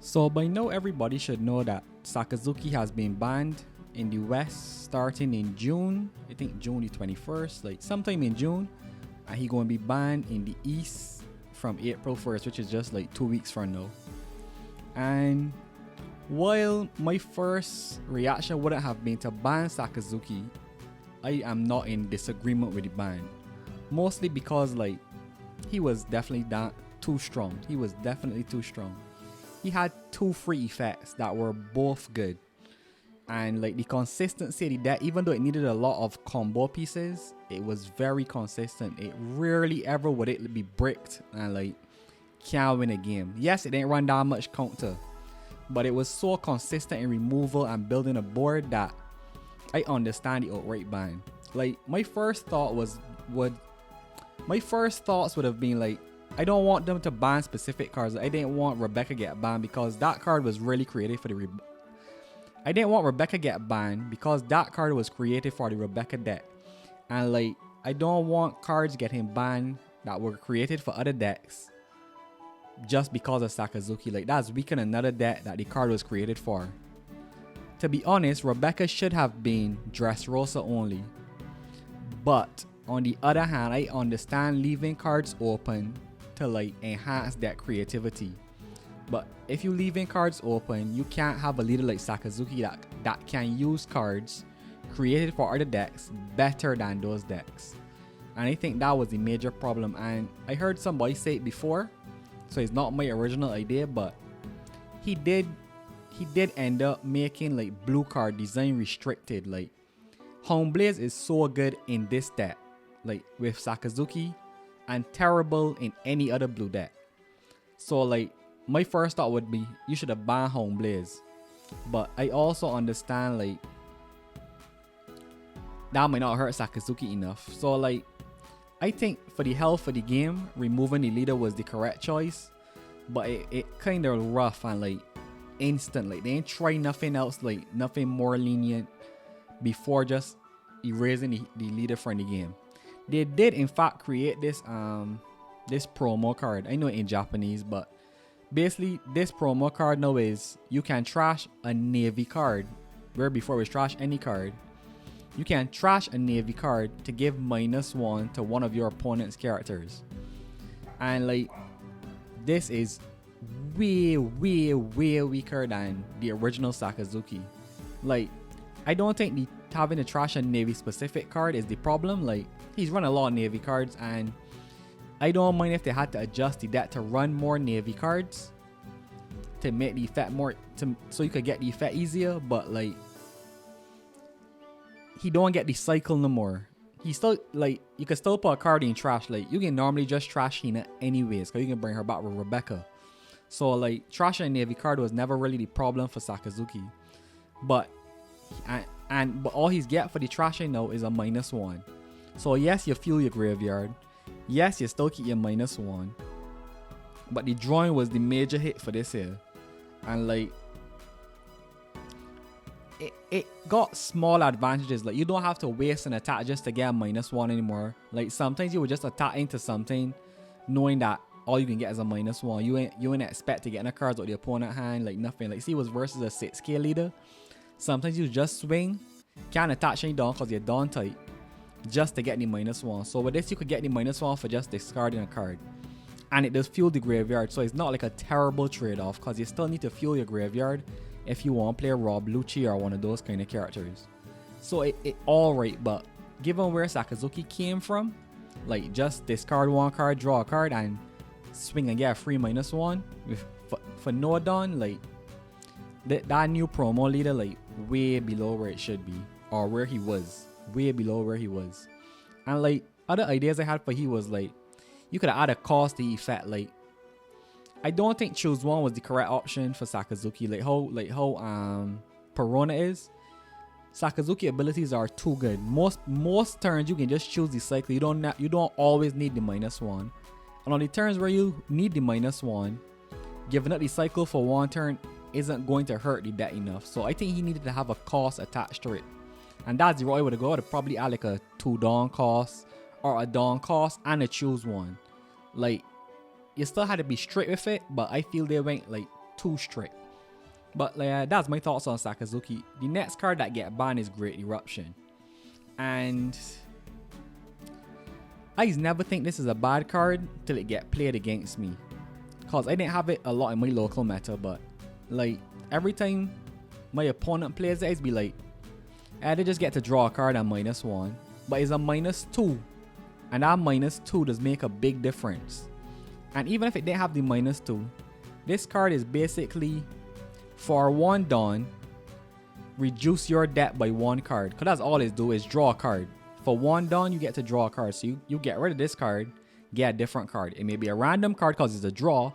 So by now everybody should know that Sakazuki has been banned in the West starting in June. I think June the 21st, like sometime in June. And he going to be banned in the East from April 1st, which is just like 2 weeks from now. And while my first reaction wouldn't have been to ban Sakazuki, I am not in disagreement with the ban. Mostly because like he was definitely too strong. He was definitely too strong. He had two free effects that were both good. And like the consistency of the deck, even though it needed a lot of combo pieces, it was very consistent. It rarely ever would it be bricked and like can't win a game. Yes, it didn't run that much counter, but it was so consistent in removal and building a board that I understand the outright ban. Like my first thoughts would have been like, I don't want them to ban specific cards. I didn't want Rebecca get banned because that card was really created for the I didn't want Rebecca get banned because that card was created for the Rebecca deck. And like, I don't want cards getting banned that were created for other decks just because of Sakazuki. Like, that's weakening another deck that the card was created for. To be honest, Rebecca should have been Dressrosa only. But on the other hand, I understand leaving cards open to like enhance that creativity. But if you leaving cards open, you can't have a leader like Sakazuki that can use cards created for other decks better than those decks. And I think that was the major problem. And I heard somebody say it before, so it's not my original idea, but he did end up making like blue card design restricted. Like Homeblaze is so good in this deck, like with Sakazuki, and terrible in any other blue deck. So like my first thought would be you should have banned Homeblaze. But I also understand like that might not hurt Sakazuki enough. So like I think for the health of the game, removing the leader was the correct choice. But it kind of rough and like instant. Like they ain't try nothing else, like nothing more lenient before just erasing the leader from the game. They did in fact create this promo card. I know it in Japanese, but basically this promo card now is you can trash a Navy card, where before it was trash any card. You can trash a Navy card to give -1 to one of your opponent's characters. And like this is way weaker than the original Sakazuki. Like I don't think having to trash a Navy specific card is the problem. Like he's run a lot of Navy cards, and I don't mind if they had to adjust the deck to run more Navy cards to make the effect more so you could get the effect easier. But like he don't get the cycle no more. He still like you can still put a card in trash. Like you can normally just trash Hina anyways, because you can bring her back with Rebecca. So like trashing a Navy card was never really the problem for Sakazuki. But but all he's get for the trashing now is a -1. So yes, you fuel your graveyard. Yes, you still keep your -1. But the drawing was the major hit for this here. And like it got small advantages. Like you don't have to waste an attack just to get a -1 anymore. Like sometimes you would just attack into something knowing that all you can get is a -1. You ain't expect to get in a cards with the opponent hand, like nothing. Like see, it was versus a 6k leader. Sometimes you just swing, can't attach any down because you're down tight, just to get the -1. So with this, you could get the -1 for just discarding a card. And it does fuel the graveyard, so it's not like a terrible trade-off, because you still need to fuel your graveyard if you want to play Rob Lucci or one of those kind of characters. So it alright, but given where Sakazuki came from, like just discard one card, draw a card, and swing and get a free -1 for no done, like that new promo leader, like way below where it should be, or where he was. Way below where he was. And like other ideas I had for he was like you could add a cost to effect. Like I don't think choose one was the correct option for Sakazuki. Like how Perona is. Sakazuki abilities are too good. Most turns you can just choose the cycle. You don't always need the -1. And on the turns where you need the -1, giving up the cycle for one turn isn't going to hurt the deck enough. So I think he needed to have a cost attached to it. And that's the right way to go. To probably add like a 2 dawn cost or a dawn cost and a choose one. Like you still had to be strict with it, but I feel they went like too strict. But that's my thoughts on Sakazuki. The next card that get banned is Great Eruption. And I never think this is a bad card till it get played against me. Cause I didn't have it a lot in my local meta, but like every time my opponent plays it, it's be like, they just get to draw a card at -1. But it's a -2. And that -2 does make a big difference. And even if it didn't have the -2, this card is basically for 1 Dawn, reduce your deck by 1 card. Because that's all it do is draw a card. For 1 Dawn, you get to draw a card. So you get rid of this card, get a different card. It may be a random card because it's a draw.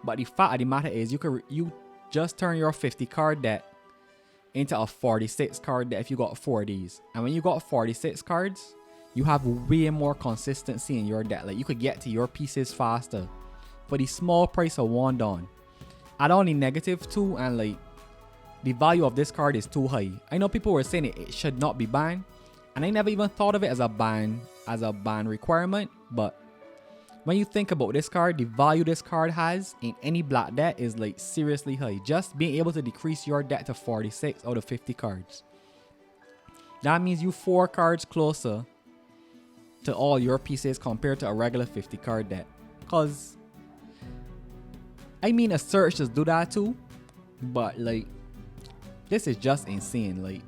But the fact of the matter is you just turn your 50 card deck into a 46 card deck if you got 4 of these. And when you got 46 cards, you have way more consistency in your deck. Like you could get to your pieces faster for the small price of 1 Dawn. Add on the -2 and like the value of this card is too high. I know people were saying it should not be banned, and I never even thought of it as a ban requirement. But when you think about this card, the value this card has in any black deck is like seriously high. Just being able to decrease your deck to 46 out of 50 cards. That means you 4 cards closer to all your pieces compared to a regular 50 card deck. Cause I mean a search does do that too, but like this is just insane. Like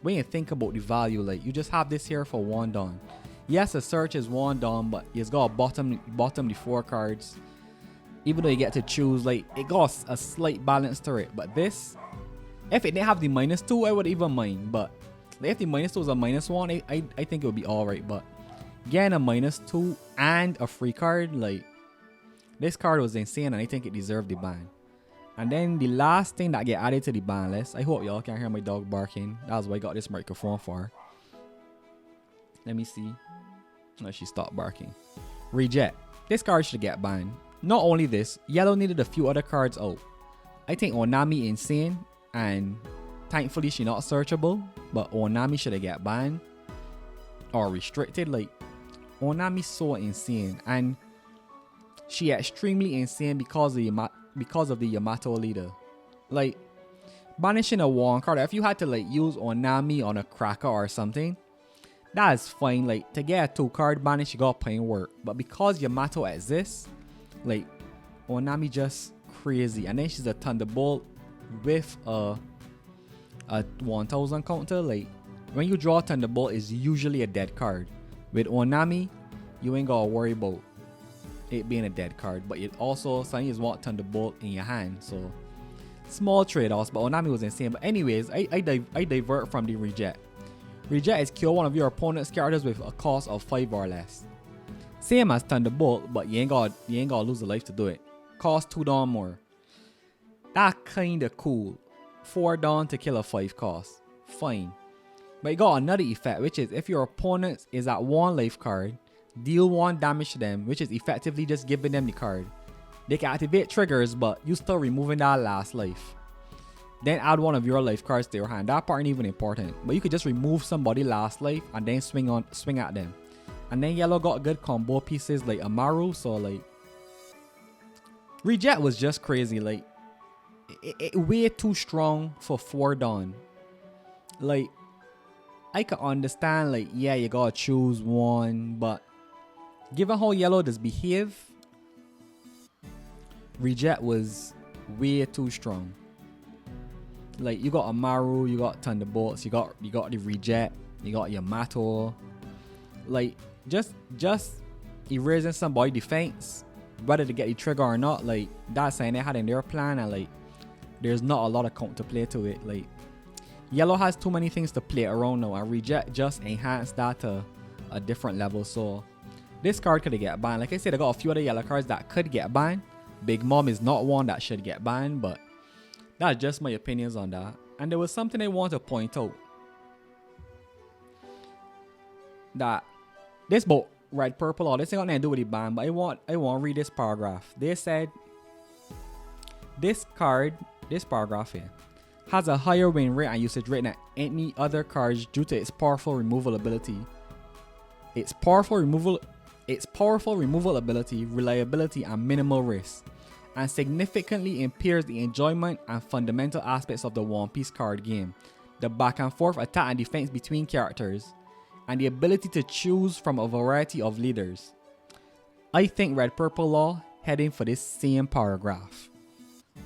when you think about the value, like you just have this here for 1 Dawn. Yes, a search is 1 Dawn, but it's got bottom the 4 cards. Even though you get to choose, like it got a slight balance to it. But this, if it didn't have the -2, I would even mind. But like, if the -2 was a -1, I think it would be alright. But getting a -2 and a free card, like this card was insane, and I think it deserved the ban. And then the last thing that get added to the ban list, I hope y'all can hear my dog barking. That's what I got this microphone for. Let me see. No, she stopped barking. Reject. This card should get banned. Not only this, yellow needed a few other cards out. I think Onami insane, and thankfully she not searchable, but Onami should have get banned or restricted. Like Onami so insane, and she extremely insane because of the Yamato leader. Like banishing a 1 card, if you had to like use Onami on a cracker or something, that's fine. Like to get a 2 card banish, you got playing work. But because Yamato exists, like Onami just crazy. And then she's a Thunderbolt with a 1000 counter. Like when you draw Thunderbolt, is usually a dead card. With Onami, you ain't gotta worry about it being a dead card. But it also sometimes you want Thunderbolt in your hand. So small trade-offs. But Onami was insane. But anyways, I divert from the reject. Reject is kill one of your opponent's characters with a cost of 5 or less. Same as Thunderbolt, but you ain't gotta lose a life to do it. Cost 2 Dawn more. That kinda cool. 4 Dawn to kill a 5 cost. Fine. But you got another effect, which is if your opponent is at 1 life card, deal 1 damage to them, which is effectively just giving them the card. They can activate triggers, but you still removing that last life. Then add 1 of your life cards to your hand. That part ain't even important. But you could just remove somebody last life and then swing at them. And then yellow got good combo pieces like Amaru. So like reject was just crazy. Like it way too strong for 4 Dawn. Like I could understand like yeah, you gotta choose 1, but given how yellow does behave, reject was way too strong. Like you got Amaru, you got Thunderbolts, you got the reject, you got Yamato. Like just erasing somebody defense, whether to get the trigger or not, like that's something they had in their plan, and like there's not a lot of counter play to it. Like yellow has too many things to play around now, and reject just enhanced that to a different level. So this card could get banned. Like I said, I got a few other yellow cards that could get banned. Big Mom is not one that should get banned, but that's just my opinions on that. And there was something I want to point out. That this boat, red, purple, all this ain't got nothing to do with the ban, but I want to read this paragraph. They said this paragraph here, has a higher win rate and usage rate than any other cards due to its powerful removal ability. Its powerful removal ability, reliability, and minimal risk. and significantly impairs the enjoyment and fundamental aspects of the One Piece card game. The back and forth attack and defense between characters, and the ability to choose from a variety of leaders. I think Red Purple Law heading for this same paragraph.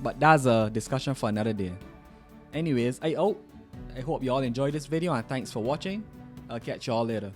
But that's a discussion for another day. Anyways, I hope y'all enjoyed this video and thanks for watching. I'll catch y'all later.